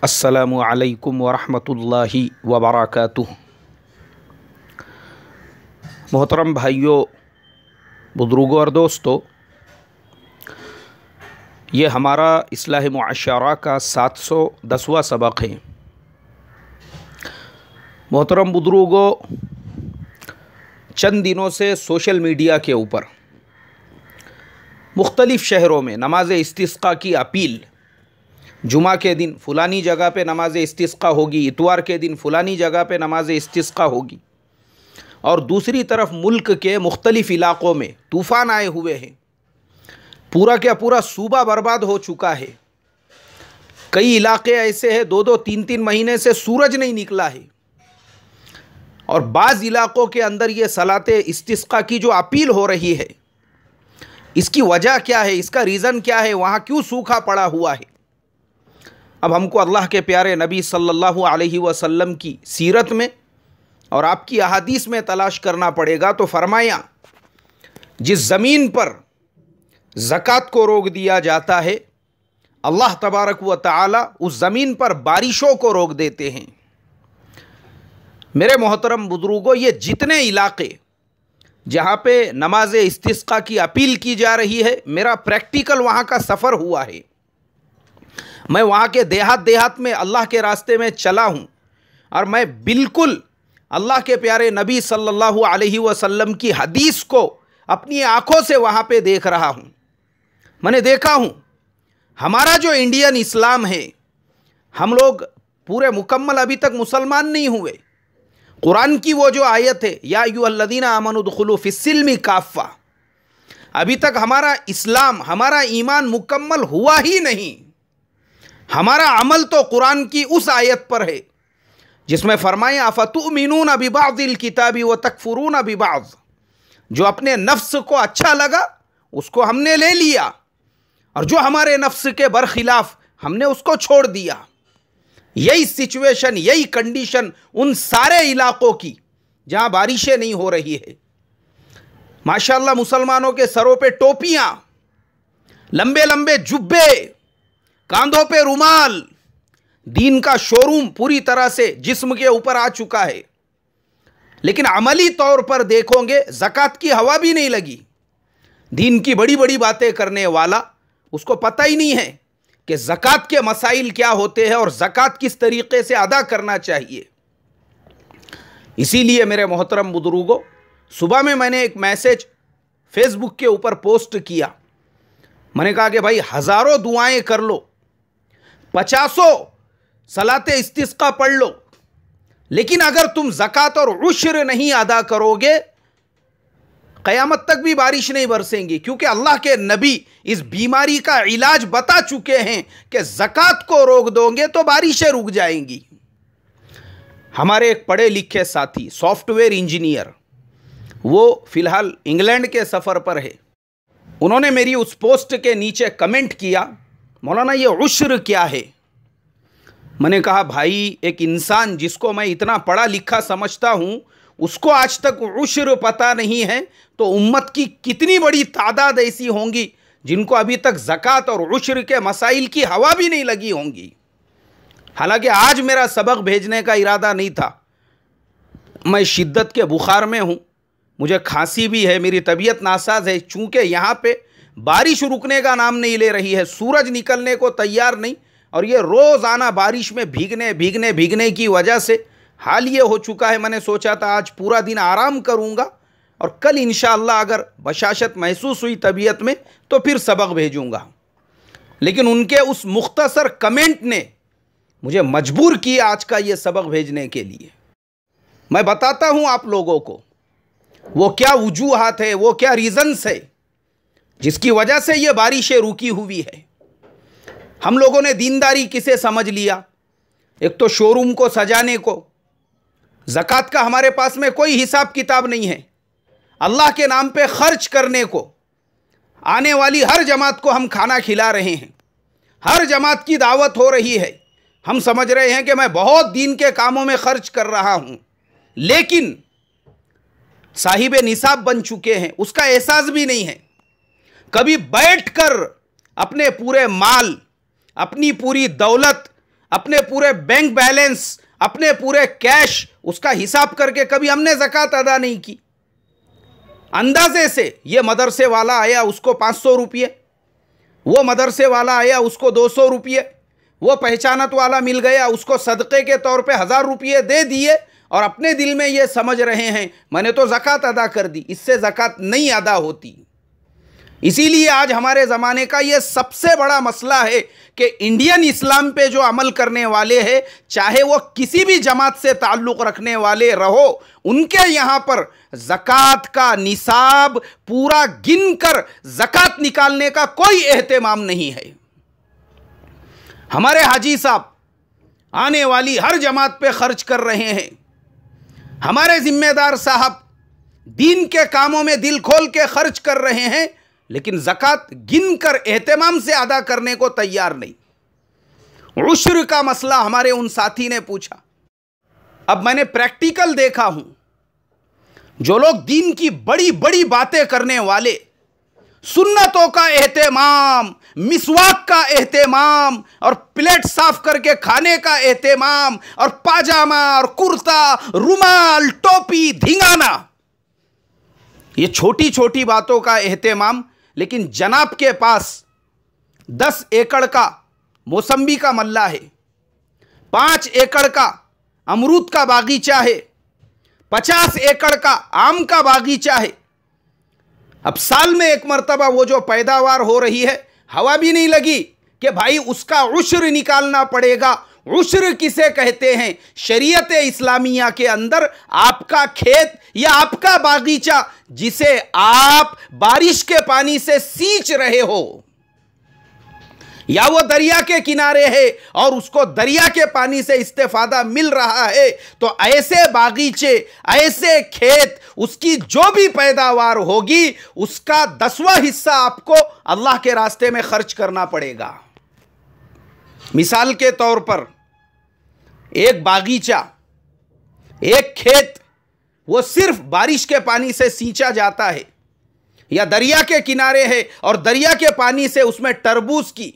अस्सलामु अलैकुम वरहमतुल्लाहि वबरकातुहू। मोहतरम भाइयों, बुज़ुर्गों और दोस्तों, ये हमारा इस्लाह मुआशरा का 710वां सबक है। मोहतरम बुज़ुर्गों, चंद दिनों से सोशल मीडिया के ऊपर मुख्तलिफ़ शहरों में नमाज इस्तिस्का की अपील, जुमा के दिन फ़लानी जगह पे नमाज इस्तिस्का होगी, इतवार के दिन फ़लानी जगह पे नमाज इस्तिस्का होगी, और दूसरी तरफ मुल्क के मुख्तलिफ़ इलाक़ों में तूफ़ान आए हुए हैं। पूरा क्या पूरा सूबा बर्बाद हो चुका है। कई इलाक़े ऐसे हैं 2-2, 3-3 महीने से सूरज नहीं निकला है। और बाज़ इलाक़ों के अंदर ये सलाते इस्तिस्का की जो अपील हो रही है, इसकी वजह क्या है, इसका रीज़न क्या है, वहाँ क्यों सूखा पड़ा हुआ है। अब हमको अल्लाह के प्यारे नबी सल्लल्लाहु अलैहि वसल्लम की सीरत में और आपकी अहादीस में तलाश करना पड़ेगा। तो फरमाया, जिस ज़मीन पर ज़कात को रोक दिया जाता है, अल्लाह तबारक व तआला उस ज़मीन पर बारिशों को रोक देते हैं। मेरे मोहतरम बुज़ुर्गों, ये जितने इलाक़े जहाँ पे नमाज इस्तिस्का की अपील की जा रही है, मेरा प्रैक्टिकल वहाँ का सफ़र हुआ है। मैं वहाँ के देहात में अल्लाह के रास्ते में चला हूँ और मैं बिल्कुल अल्लाह के प्यारे नबी सल्लल्लाहु अलैहि वसल्लम की हदीस को अपनी आँखों से वहाँ पे देख रहा हूँ। मैंने देखा हूँ हमारा जो इंडियन इस्लाम है, हम लोग पूरे मुकम्मल अभी तक मुसलमान नहीं हुए। कुरान की वो जो आयत है, या अय्युहल्लज़ीना आमनु उदखुलू फिस्सिल्मि काफ़ा, अभी तक हमारा इस्लाम, हमारा ईमान मुकम्मल हुआ ही नहीं। हमारा अमल तो कुरान की उस आयत पर है जिसमें फरमाया अफ़तुमिनून बिबाज़िल किताबी व तकफ़ुरून बिबाज़, जो अपने नफ्स को अच्छा लगा उसको हमने ले लिया, और जो हमारे नफ्स के बरखिलाफ़ हमने उसको छोड़ दिया। यही सिचुएशन, यही कंडीशन उन सारे इलाक़ों की जहाँ बारिशें नहीं हो रही है। माशाअल्लाह मुसलमानों के सरों पे टोपियाँ, लंबे लंबे जुब्बे, कांधों पे रुमाल, दीन का शोरूम पूरी तरह से जिस्म के ऊपर आ चुका है। लेकिन अमली तौर पर देखोगे ज़कात की हवा भी नहीं लगी। दीन की बड़ी बड़ी बातें करने वाला, उसको पता ही नहीं है कि ज़कात के मसाइल क्या होते हैं और ज़कात किस तरीक़े से अदा करना चाहिए। इसीलिए मेरे मोहतरम बुज़ुर्गों, सुबह में मैंने एक मैसेज फेसबुक के ऊपर पोस्ट किया। मैंने कहा कि भाई हज़ारों दुआएं कर लो, 50 सलाते इस्तिस्का पढ़ लो, लेकिन अगर तुम ज़कात और उश्र नहीं अदा करोगे, क़यामत तक भी बारिश नहीं बरसेंगी। क्योंकि अल्लाह के नबी इस बीमारी का इलाज बता चुके हैं कि ज़कात को रोक दोगे तो बारिशें रुक जाएंगी। हमारे एक पढ़े लिखे साथी, सॉफ्टवेयर इंजीनियर, वो फ़िलहाल इंग्लैंड के सफ़र पर है। उन्होंने मेरी उस पोस्ट के नीचे कमेंट किया, मौलाना ये उश्र क्या है। मैंने कहा भाई, एक इंसान जिसको मैं इतना पढ़ा लिखा समझता हूँ, उसको आज तक उश्र पता नहीं है, तो उम्मत की कितनी बड़ी तादाद ऐसी होंगी जिनको अभी तक ज़कात और उश्र के मसाइल की हवा भी नहीं लगी होंगी। हालांकि आज मेरा सबक भेजने का इरादा नहीं था। मैं शिद्दत के बुखार में हूँ, मुझे खांसी भी है, मेरी तबीयत नासाज है। चूँकि यहाँ पे बारिश रुकने का नाम नहीं ले रही है, सूरज निकलने को तैयार नहीं, और ये रोज़ाना बारिश में भीगने की वजह से हाल ये हो चुका है। मैंने सोचा था आज पूरा दिन आराम करूँगा और कल इंशाअल्लाह अगर बशाशत महसूस हुई तबीयत में तो फिर सबक भेजूँगा। लेकिन उनके उस मुख्तसर कमेंट ने मुझे मजबूर किया आज का ये सबक भेजने के लिए। मैं बताता हूँ आप लोगों को वो क्या वजूहात है, वो क्या रीज़न्स है जिसकी वजह से ये बारिशें रुकी हुई है। हम लोगों ने दीनदारी किसे समझ लिया, एक तो शोरूम को सजाने को। ज़कात का हमारे पास में कोई हिसाब किताब नहीं है। अल्लाह के नाम पे खर्च करने को, आने वाली हर जमात को हम खाना खिला रहे हैं, हर जमात की दावत हो रही है। हम समझ रहे हैं कि मैं बहुत दीन के कामों में खर्च कर रहा हूँ, लेकिन साहिब निसाब बन चुके हैं, उसका एहसास भी नहीं है। कभी बैठकर अपने पूरे माल, अपनी पूरी दौलत अपने पूरे बैंक बैलेंस, अपने पूरे कैश, उसका हिसाब करके कभी हमने ज़कात अदा नहीं की। अंदाजे से ये मदरसे वाला आया उसको 500 रुपये, वो मदरसे वाला आया उसको 200 रुपये, वो पहचानत वाला मिल गया उसको सदक़े के तौर पे 1000 रुपये दे दिए और अपने दिल में ये समझ रहे हैं मैंने तो ज़कात अदा कर दी। इससे ज़कात नहीं अदा होती। इसीलिए आज हमारे ज़माने का ये सबसे बड़ा मसला है कि इंडियन इस्लाम पे जो अमल करने वाले हैं, चाहे वो किसी भी जमात से ताल्लुक़ रखने वाले रहो, उनके यहाँ पर ज़कात का निसाब पूरा गिन कर ज़कात निकालने का कोई एहतमाम नहीं है। हमारे हाजी साहब आने वाली हर जमात पे खर्च कर रहे हैं। हमारे जिम्मेदार साहब दीन के कामों में दिल खोल के खर्च कर रहे हैं, लेकिन ज़कात गिन कर एहतमाम से अदा करने को तैयार नहीं। उश्र का मसला हमारे उन साथी ने पूछा। अब मैंने प्रैक्टिकल देखा हूं, जो लोग दीन की बड़ी बड़ी बातें करने वाले, सुन्नतों का एहतमाम, मिसवाक का एहतमाम और प्लेट साफ करके खाने का एहतमाम और पाजामा और कुर्ता, रुमाल, टोपी, धिंगाना, ये छोटी छोटी बातों का एहतमाम, लेकिन जनाब के पास 10 एकड़ का मौसम्बी का मल्ला है, 5 एकड़ का अमरूद का बागीचा है, 50 एकड़ का आम का बागीचा है। अब साल में एक मर्तबा वो जो पैदावार हो रही है, हवा भी नहीं लगी कि भाई उसका उश्र निकालना पड़ेगा। उश्र किसे कहते हैं? शरीयत इस्लामिया के अंदर आपका खेत या आपका बागीचा जिसे आप बारिश के पानी से सींच रहे हो, या वो दरिया के किनारे है और उसको दरिया के पानी से इस्तेफादा मिल रहा है, तो ऐसे बागीचे, ऐसे खेत, उसकी जो भी पैदावार होगी उसका 10वां हिस्सा आपको अल्लाह के रास्ते में खर्च करना पड़ेगा। मिसाल के तौर पर एक बागीचा, एक खेत, वो सिर्फ बारिश के पानी से सींचा जाता है, या दरिया के किनारे है और दरिया के पानी से उसमें तरबूज की,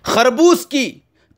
खरबूज की,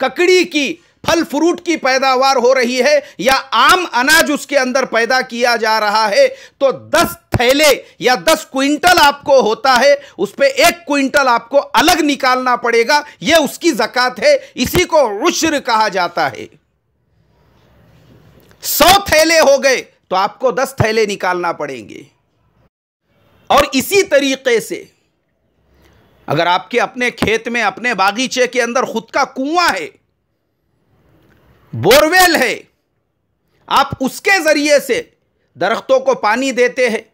ककड़ी की, फल फ्रूट की पैदावार हो रही है, या आम अनाज उसके अंदर पैदा किया जा रहा है, तो 10 थैले या 10 क्विंटल आपको होता है, उस पे 1 क्विंटल आपको अलग निकालना पड़ेगा। यह उसकी ज़कात है, इसी को उश्र कहा जाता है। 100 थैले हो गए तो आपको 10 थैले निकालना पड़ेंगे। और इसी तरीके से अगर आपके अपने खेत में, अपने बागीचे के अंदर खुद का कुआं है, बोरवेल है, आप उसके जरिए से दरख्तों को पानी देते हैं,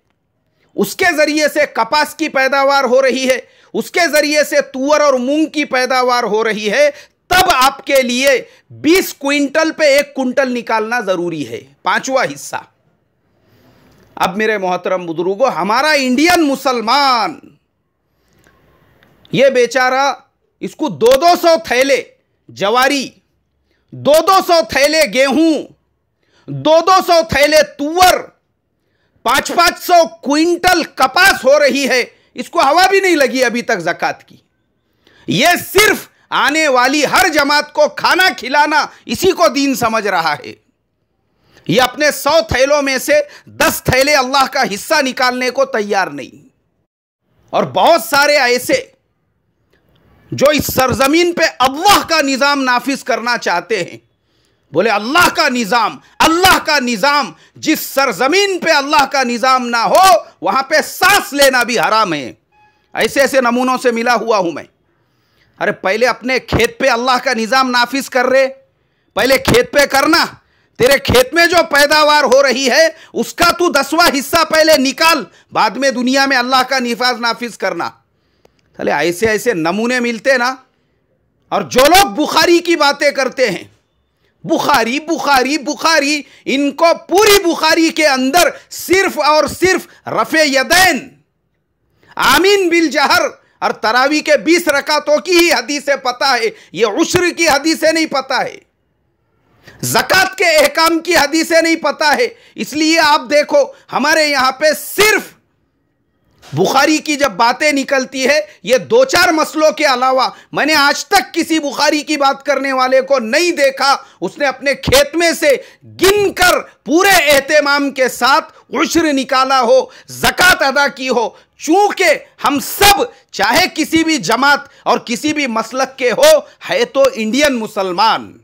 उसके जरिए से कपास की पैदावार हो रही है, उसके जरिए से तुअर और मूंग की पैदावार हो रही है, तब आपके लिए 20 क्विंटल पे 1 क्विंटल निकालना जरूरी है, 5वां हिस्सा। अब मेरे मोहतरम बुजुर्गों, हमारा इंडियन मुसलमान ये बेचारा, इसको 200-200 थैले जवारी, 200-200 थैले गेहूं, 200-200 थैले तुअर, 500-500 क्विंटल कपास हो रही है, इसको हवा भी नहीं लगी अभी तक ज़कात की। यह सिर्फ आने वाली हर जमात को खाना खिलाना, इसी को दीन समझ रहा है। यह अपने 100 थैलों में से 10 थैले अल्लाह का हिस्सा निकालने को तैयार नहीं। और बहुत सारे ऐसे जो इस सरजमीन पे अल्लाह का निज़ाम नाफिज करना चाहते हैं, बोले अल्लाह का निज़ाम, अल्लाह का निज़ाम, जिस सरजमीन पे अल्लाह का निज़ाम ना हो वहां पे सांस लेना भी हराम है। ऐसे ऐसे नमूनों से मिला हुआ हूं मैं। अरे पहले अपने खेत पे अल्लाह का निज़ाम नाफिज कर रहे, पहले खेत पे करना, तेरे खेत में जो पैदावार हो रही है उसका तू 10वां हिस्सा पहले निकाल, बाद में दुनिया में अल्लाह का निफाज नाफिज करना। चले ऐसे ऐसे नमूने मिलते ना। और जो लोग बुखारी की बातें करते हैं, बुखारी बुखारी बुखारी, इनको पूरी बुखारी के अंदर सिर्फ और सिर्फ रफे यदैन, आमीन बिल जहर और तरावी के 20 रकातों की ही हदीसें पता है, ये उश्र की हदीसें नहीं पता है, ज़कात के अहकाम की हदीसें नहीं पता है। इसलिए आप देखो हमारे यहां पे सिर्फ बुखारी की जब बातें निकलती है, ये 2-4 मसलों के अलावा मैंने आज तक किसी बुखारी की बात करने वाले को नहीं देखा उसने अपने खेत में से गिनकर पूरे एहतमाम के साथ उश्र निकाला हो, ज़कात अदा की हो। चूंकि हम सब चाहे किसी भी जमात और किसी भी मसलक के हो, है तो इंडियन मुसलमान।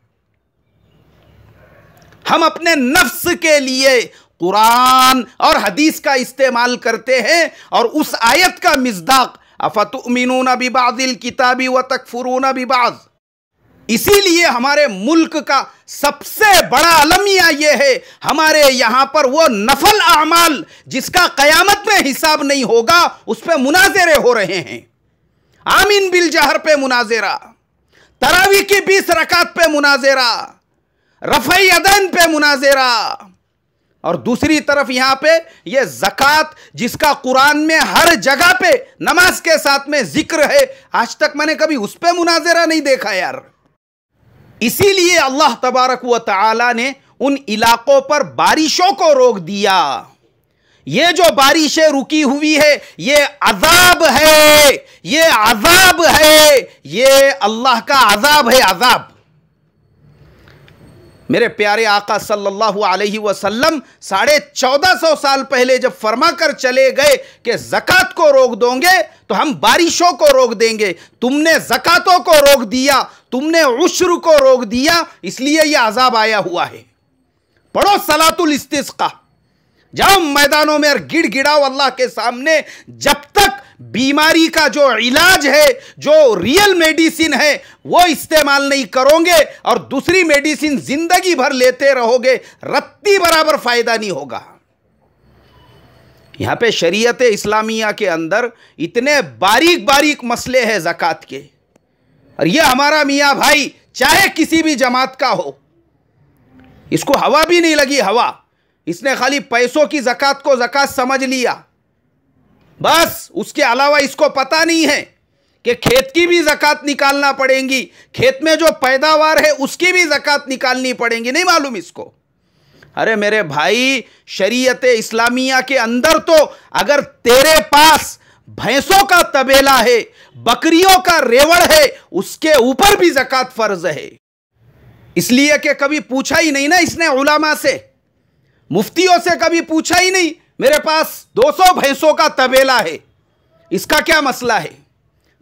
हम अपने नफ्स के लिए कुरान और हदीस का इस्तेमाल करते हैं और उस आयत का मिज़दाक अफतुमिनून बिबादिल किताबी व तकफुरून बिबाद। इसीलिए हमारे मुल्क का सबसे बड़ा अलमिया यह है, हमारे यहां पर वो नफल आमाल जिसका कयामत में हिसाब नहीं होगा उस पे मुनाज़रे हो रहे हैं। आमीन बिल जहर पे मुनाज़रा, तरावी की 20 रकात पे मुनाज़रा, रफ़ई यदैन पे मुनाज़रा, और दूसरी तरफ यहां पे ये ज़कात जिसका कुरान में हर जगह पे नमाज के साथ में जिक्र है, आज तक मैंने कभी उस पे मुनाज़रा नहीं देखा यार। इसीलिए अल्लाह तबारक व तआला ने उन इलाकों पर बारिशों को रोक दिया। ये जो बारिशें रुकी हुई है ये अजाब है, ये अजाब है, ये अल्लाह का अजाब है, अजाब। मेरे प्यारे आका सल्लल्लाहु अलैहि वसल्लम 1450 साल पहले जब फरमा कर चले गए कि ज़कात को रोक दोगे तो हम बारिशों को रोक देंगे, तुमने ज़कातों को रोक दिया, तुमने उश्र को रोक दिया, इसलिए यह अजाब आया हुआ है। पढ़ो सलातुल इस्तिस्का, जाओ मैदानों में और गिड़गिड़ाओ अल्लाह के सामने। जब तक बीमारी का जो इलाज है, जो रियल मेडिसिन है वो इस्तेमाल नहीं करोगे और दूसरी मेडिसिन जिंदगी भर लेते रहोगे, रत्ती बराबर फायदा नहीं होगा। यहां पे शरीयत इस्लामिया के अंदर इतने बारीक बारीक मसले हैं ज़कात के, और यह हमारा मियाँ भाई चाहे किसी भी जमात का हो, इसको हवा भी नहीं लगी हवा, इसने खाली पैसों की ज़कात को ज़कात समझ लिया, बस उसके अलावा इसको पता नहीं है कि खेत की भी ज़कात निकालना पड़ेगी, खेत में जो पैदावार है उसकी भी ज़कात निकालनी पड़ेगी, नहीं मालूम इसको। अरे मेरे भाई, शरीयत इस्लामिया के अंदर तो अगर तेरे पास भैंसों का तबेला है, बकरियों का रेवड़ है, उसके ऊपर भी ज़कात फर्ज है। इसलिए कि कभी पूछा ही नहीं ना इसने उलामा से, मुफ्तियों से कभी पूछा ही नहीं, मेरे पास 200 भैंसों का तबेला है, इसका क्या मसला है,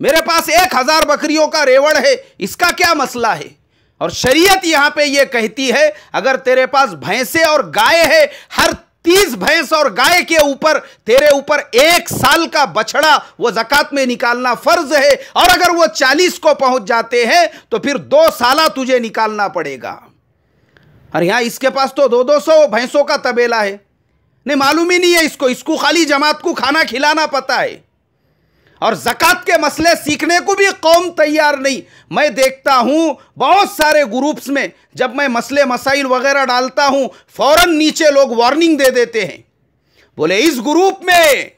मेरे पास 1000 बकरियों का रेवड़ है, इसका क्या मसला है। और शरीयत यहां पे ये कहती है अगर तेरे पास भैंसे और गाय है, हर 30 भैंस और गाय के ऊपर तेरे ऊपर 1 साल का बछड़ा वो ज़कात में निकालना फर्ज है, और अगर वो 40 को पहुंच जाते हैं तो फिर 2 साल तुझे निकालना पड़ेगा। और यहां इसके पास तो 200 भैंसों का तबेला है, नहीं मालूम ही नहीं है इसको खाली जमात को खाना खिलाना पता है, और ज़कात के मसले सीखने को भी कौम तैयार नहीं। मैं देखता हूं बहुत सारे ग्रुप्स में जब मैं मसले मसाइल वगैरह डालता हूं, फौरन नीचे लोग वार्निंग दे देते हैं, बोले इस ग्रुप में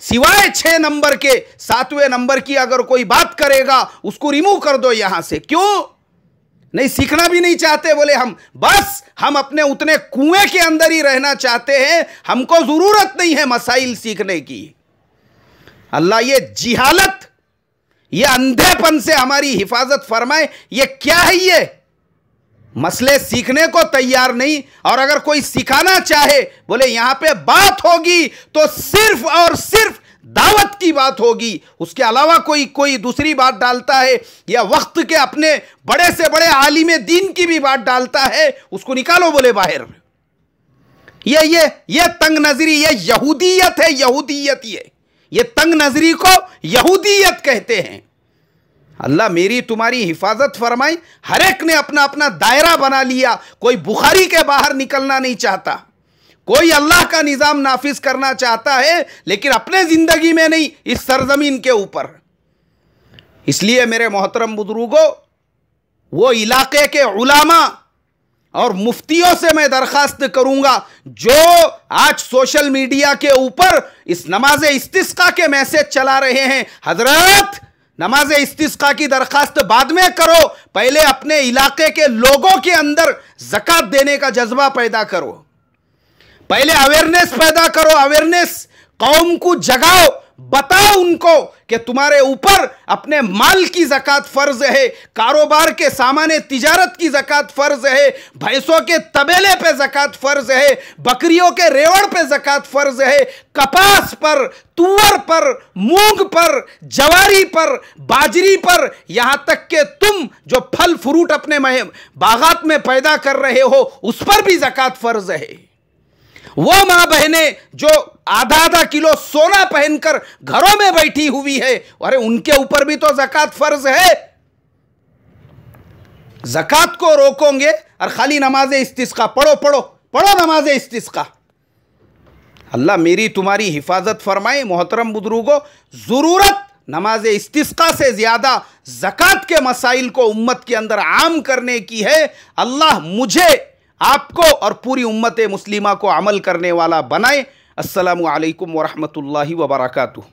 सिवाय 6 नंबर के 7वें नंबर की अगर कोई बात करेगा उसको रिमूव कर दो यहां से। क्यों नहीं, सीखना भी नहीं चाहते, बोले हम अपने उतने कुएं के अंदर ही रहना चाहते हैं, हमको जरूरत नहीं है मसाइल सीखने की। अल्लाह ये जिहालत, ये अंधेपन से हमारी हिफाजत फरमाए। ये क्या है, ये मसले सीखने को तैयार नहीं, और अगर कोई सिखाना चाहे बोले यहां पे बात होगी तो सिर्फ और सिर्फ दावत की बात होगी, उसके अलावा कोई दूसरी बात डालता है या वक्त के अपने बड़े से बड़े आलिम दीन की भी बात डालता है, उसको निकालो बोले बाहर। ये तंग नजरी, ये यहूदियत है, यहूदियत ये तंग नजरी को यहूदियत कहते हैं। अल्लाह मेरी तुम्हारी हिफाजत फरमाए। हर एक ने अपना अपना दायरा बना लिया, कोई बुखारी के बाहर निकलना नहीं चाहता, कोई अल्लाह का निजाम नाफिज करना चाहता है लेकिन अपने जिंदगी में नहीं, इस सरजमीन के ऊपर। इसलिए मेरे मोहतरम बुजुर्गों, वो इलाके के उलामा और मुफ्तियों से मैं दरखास्त करूंगा जो आज सोशल मीडिया के ऊपर इस नमाज इस्तिस्का के मैसेज चला रहे हैं, हजरत नमाज इस्तिस्का की दरखास्त बाद में करो, पहले अपने इलाके के लोगों के अंदर ज़कात देने का जज्बा पैदा करो, पहले अवेयरनेस पैदा करो, अवेयरनेस। कौम को जगाओ, बताओ उनको कि तुम्हारे ऊपर अपने माल की ज़कात फर्ज है, कारोबार के सामाने तिजारत की ज़कात फर्ज है, भैंसों के तबेले पे ज़कात फर्ज है, बकरियों के रेवड़ पे ज़कात फर्ज है, कपास पर, तुअर पर, मूंग पर, जवारी पर, बाजरी पर, यहां तक कि तुम जो फल फ्रूट अपने बागात में पैदा कर रहे हो उस पर भी ज़कात फर्ज है। वो मां बहनें जो आधा आधा किलो सोना पहनकर घरों में बैठी हुई है, अरे उनके ऊपर भी तो ज़कात फर्ज है। ज़कात को रोकोगे और खाली नमाज इस्तिस्का पढ़ो पढ़ो पढ़ो, नमाज इस्तिस्का। अल्लाह मेरी तुम्हारी हिफाजत फरमाए। मोहतरम बुजुर्गों, ज़रूरत नमाज इस्तिस्का से ज़्यादा ज़कात के मसाइल को उम्मत के अंदर आम करने की है। अल्लाह मुझे, आपको और पूरी उम्मत मुस्लिमा को अमल करने वाला बनाए। अस्सलामु अलैकुम व रहमतुल्लाहि व बरकातुहू।